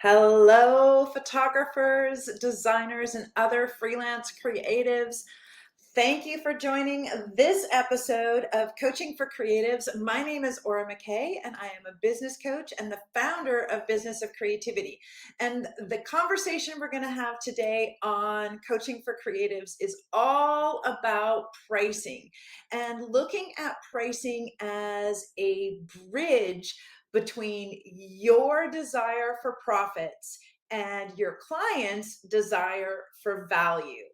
Hello, photographers, designers, and other freelance creatives. Thank you for joining this episode of Coaching for Creatives. My name is Aura McKay, and I am a business coach and the founder of Business of Creativity. And the conversation we're going to have today on Coaching for Creatives is all about pricing and looking at pricing as a bridge between your desire for profits and your client's desire for value.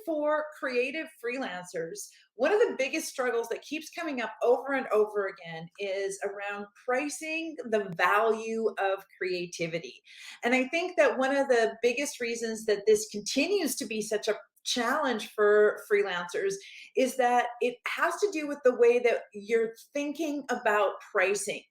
For creative freelancers, one of the biggest struggles that keeps coming up over and over again is around pricing the value of creativity. And I think that one of the biggest reasons that this continues to be such a challenge for freelancers is that it has to do with the way that you're thinking about pricing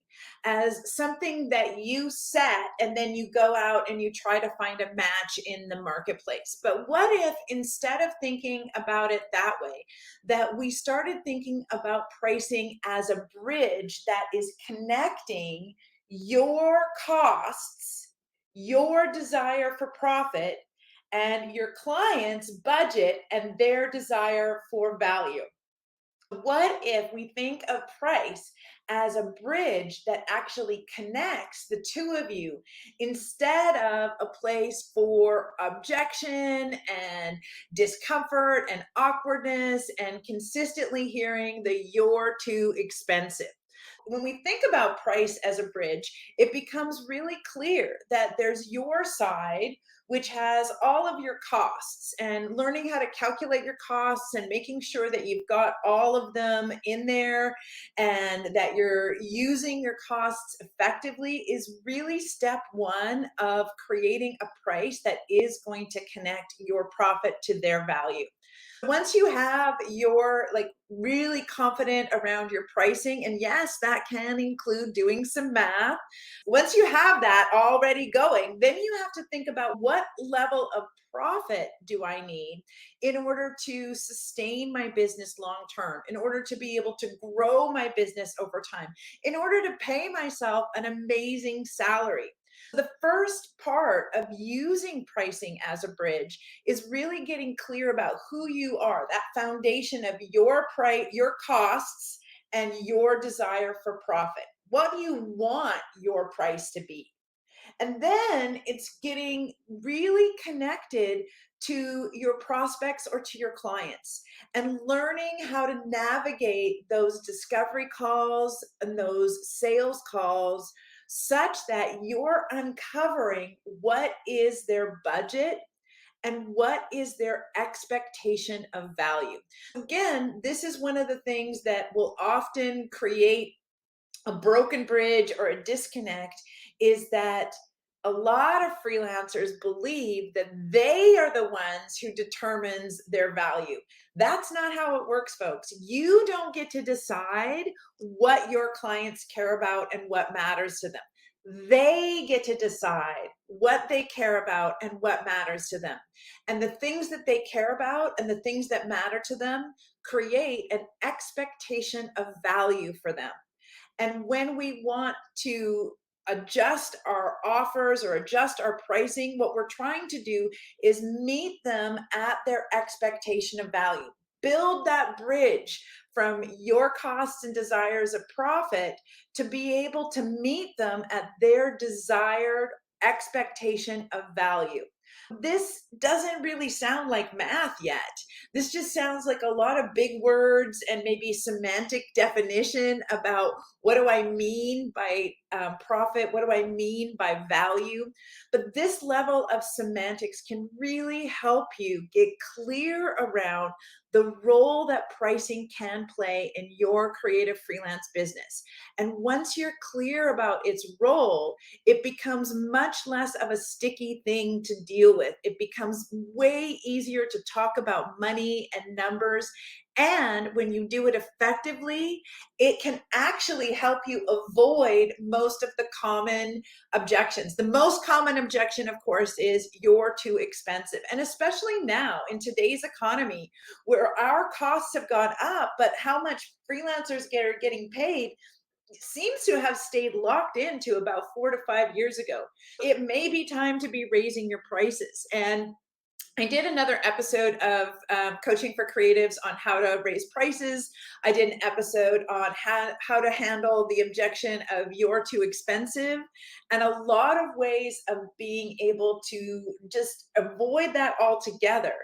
as something that you set and then you go out and you try to find a match in the marketplace. But what if instead of thinking about it that way, that we started thinking about pricing as a bridge that is connecting your costs, your desire for profit, and your client's budget and their desire for value? What if we think of price as a bridge that actually connects the two of you instead of a place for objection and discomfort and awkwardness and consistently hearing the "you're too expensive"? When we think about price as a bridge, it becomes really clear that there's your side, which has all of your costs, and learning how to calculate your costs and making sure that you've got all of them in there and that you're using your costs effectively is really step one of creating a price that is going to connect your profit to their value. Once you have your really confident around your pricing, and yes, that can include doing some math. Once you have that already going, then you have to think about what level of profit do I need in order to sustain my business long term, in order to be able to grow my business over time, in order to pay myself an amazing salary. The first part of using pricing as a bridge is really getting clear about who you are, that foundation of your price, your costs, and your desire for profit. What do you want your price to be? And then it's getting really connected to your prospects or to your clients and learning how to navigate those discovery calls and those sales calls such that you're uncovering what is their budget and what is their expectation of value. Again, this is one of the things that will often create a broken bridge or a disconnect, is that a lot of freelancers believe that they are the ones who determines their value. That's not how it works, folks. You don't get to decide what your clients care about and what matters to them. They get to decide what they care about and what matters to them. And the things that they care about and the things that matter to them create an expectation of value for them. And when we want to adjust our offers or adjust our pricing, what we're trying to do is meet them at their expectation of value. Build that bridge from your costs and desires of profit to be able to meet them at their desired expectation of value. This doesn't really sound like math yet. This just sounds like a lot of big words and maybe semantic definition about what do I mean by profit? What do I mean by value? But this level of semantics can really help you get clear around the role that pricing can play in your creative freelance business. And once you're clear about its role, it becomes much less of a sticky thing to deal with. It becomes way easier to talk about money and numbers. And when you do it effectively, it can actually help you avoid most of the common objections. The most common objection, of course, is "you're too expensive." And especially now in today's economy where our costs have gone up, but how much freelancers are getting paid seems to have stayed locked into about 4 to 5 years ago. It may be time to be raising your prices. And I did another episode of coaching for creatives on how to raise prices. I did an episode on how to handle the objection of you're too expensive, and a lot of ways of being able to just avoid that altogether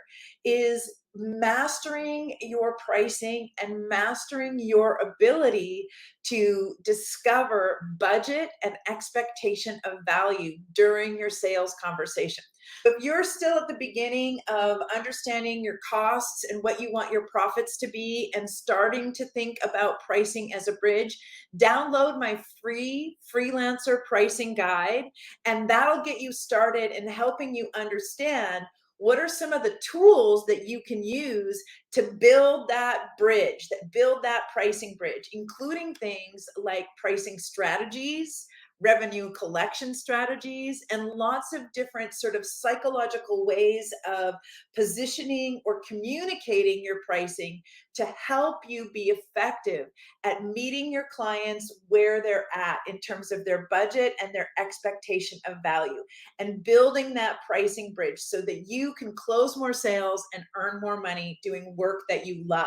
is mastering your pricing and mastering your ability to discover budget and expectation of value during your sales conversation. If you're still at the beginning of understanding your costs and what you want your profits to be and starting to think about pricing as a bridge, download my free freelancer pricing guide, and that'll get you started in helping you understand what are some of the tools that you can use to build that bridge, that build that pricing bridge, including things like pricing strategies, revenue collection strategies, and lots of different sort of psychological ways of positioning or communicating your pricing to help you be effective at meeting your clients where they're at in terms of their budget and their expectation of value, and building that pricing bridge so that you can close more sales and earn more money doing work that you love.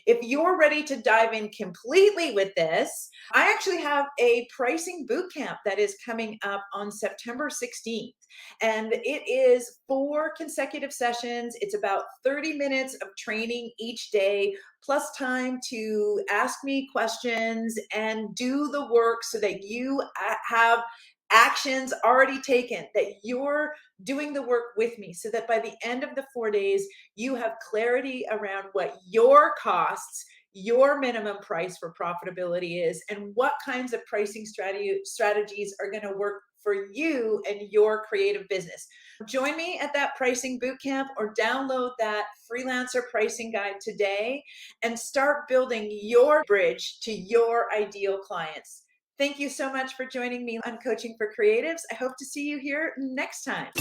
If you're ready to dive in completely with this, I actually have a pricing bootcamp that is coming up on September 16th. And it is 4 consecutive sessions. It's about 30 minutes of training each day, plus time to ask me questions and do the work so that you have actions already taken, that you're doing the work with me, so that by the end of the 4 days, you have clarity around what your costs, your minimum price for profitability is, and what kinds of pricing strategies are going to work for you and your creative business. Join me at that pricing bootcamp or download that freelancer pricing guide today and start building your bridge to your ideal clients. Thank you so much for joining me on Coaching for Creatives. I hope to see you here next time.